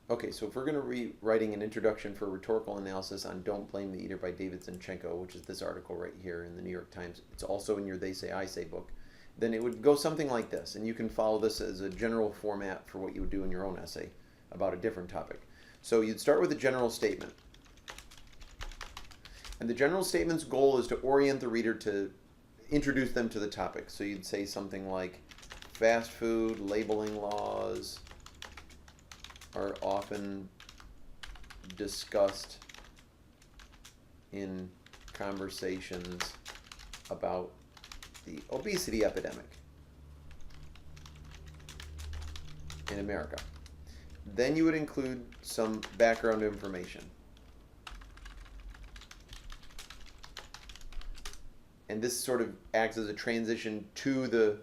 Okay, so if we're going to be writing an introduction for rhetorical analysis on Don't Blame the Eater by David Zinchenko, which is this article right here in the New York Times, it's also in your They Say, I Say book, then it would go something like this. And you can follow this as a general format for what you would do in your own essay about a different topic. So you'd start with a general statement. And the general statement's goal is to orient the reader to introduce them to the topic. So you'd say something like fast food labeling laws are often discussed in conversations about the obesity epidemic in America. Then you would include some background information. And this sort of acts as a transition to the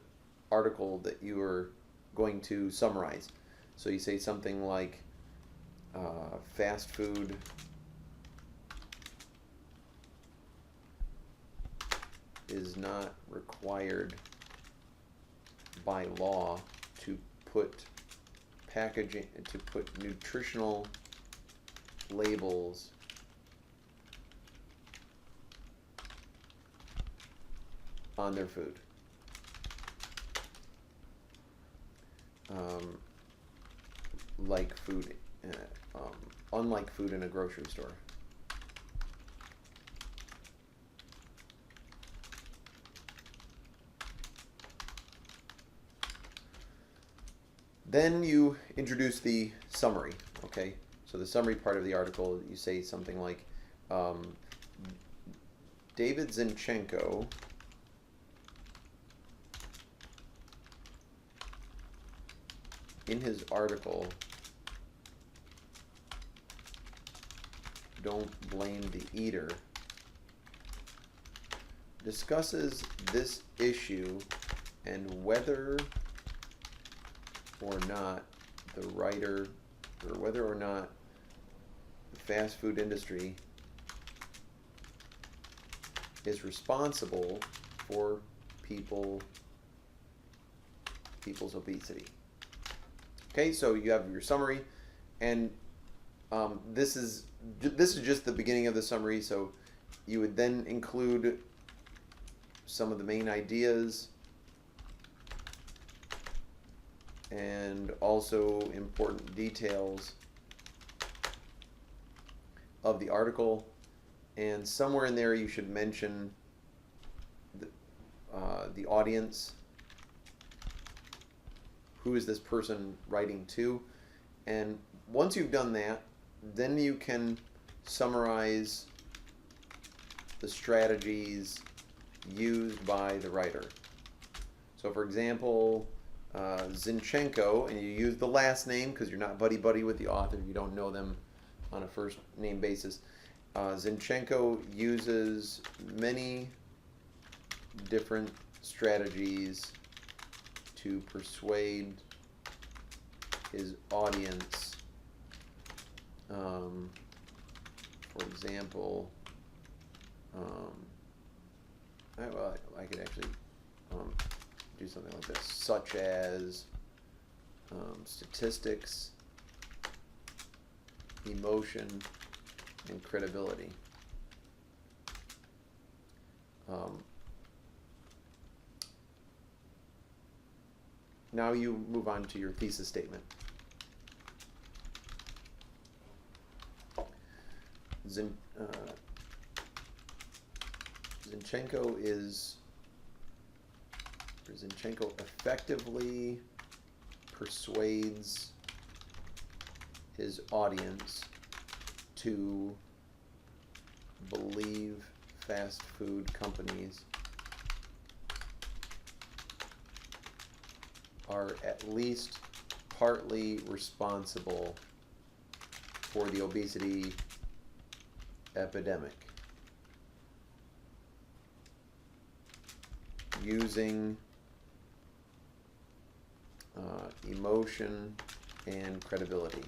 article that you are going to summarize. So you say something like fast food is not required by law to put packaging, to put nutritional labels on their food. Like food, unlike food in a grocery store. Then you introduce the summary, okay? So the summary part of the article, you say something like, David Zinchenko in his article, Don't Blame the Eater, discusses this issue and whether or not the writer, or whether or not the fast food industry is responsible for people's obesity. Okay, so you have your summary, and this is just the beginning of the summary. So you would then include some of the main ideas and also important details of the article, and somewhere in there you should mention the audience. Who is this person writing to? And once you've done that, then you can summarize the strategies used by the writer. So for example, Zinchenko, and you use the last name because you're not buddy-buddy with the author, you don't know them on a first name basis. Zinchenko uses many different strategies to persuade his audience. For example, I could actually do something like this, such as statistics, emotion, and credibility. Now you move on to your thesis statement. Zinchenko effectively persuades his audience to believe fast food companies are at least partly responsible for the obesity epidemic, using emotion and credibility.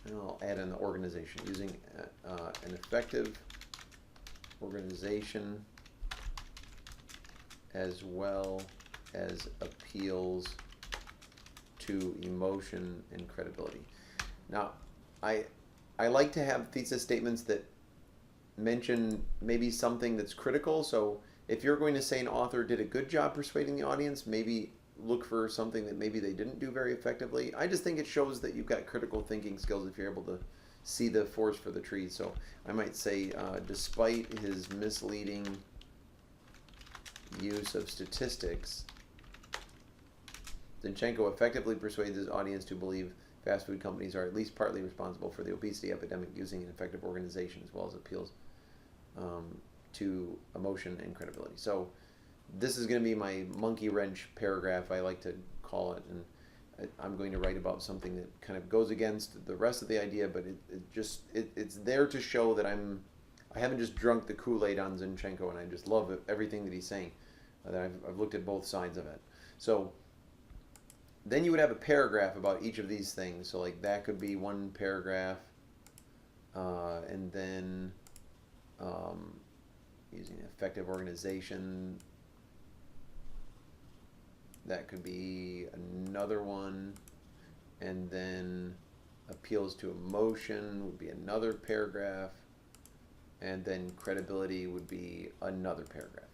And I'll add in the organization, using an effective organization as well as appeals to emotion and credibility. Now, I like to have thesis statements that mention maybe something that's critical. So if you're going to say an author did a good job persuading the audience, maybe look for something that maybe they didn't do very effectively. I just think it shows that you've got critical thinking skills if you're able to see the forest for the trees. So I might say, despite his misleading use of statistics, Danchenko effectively persuades his audience to believe fast food companies are at least partly responsible for the obesity epidemic using an effective organization as well as appeals to emotion and credibility. So this is going to be my monkey wrench paragraph, I like to call it, and I'm going to write about something that kind of goes against the rest of the idea, but it's there to show that I haven't just drunk the Kool-Aid on Danchenko, and I just love everything that he's saying. That I've looked at both sides of it. So then you would have a paragraph about each of these things. So like that could be one paragraph, and then using effective organization, that could be another one, and then appeals to emotion would be another paragraph, and then credibility would be another paragraph.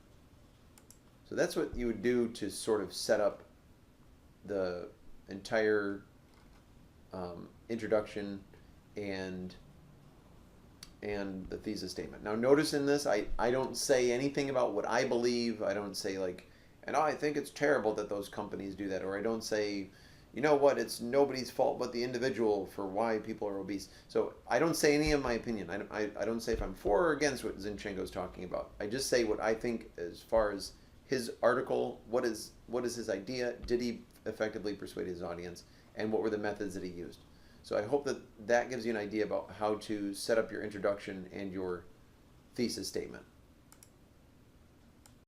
So that's what you would do to sort of set up the entire introduction and the thesis statement. Now notice in this, I don't say anything about what I believe. I don't say like, and I think it's terrible that those companies do that, or I don't say, you know what, it's nobody's fault but the individual for why people are obese. So I don't say any of my opinion. I don't say if I'm for or against what Danchenko's talking about. I just say what I think as far as his article, what is his idea, did he effectively persuade his audience, and what were the methods that he used. So I hope that gives you an idea about how to set up your introduction and your thesis statement.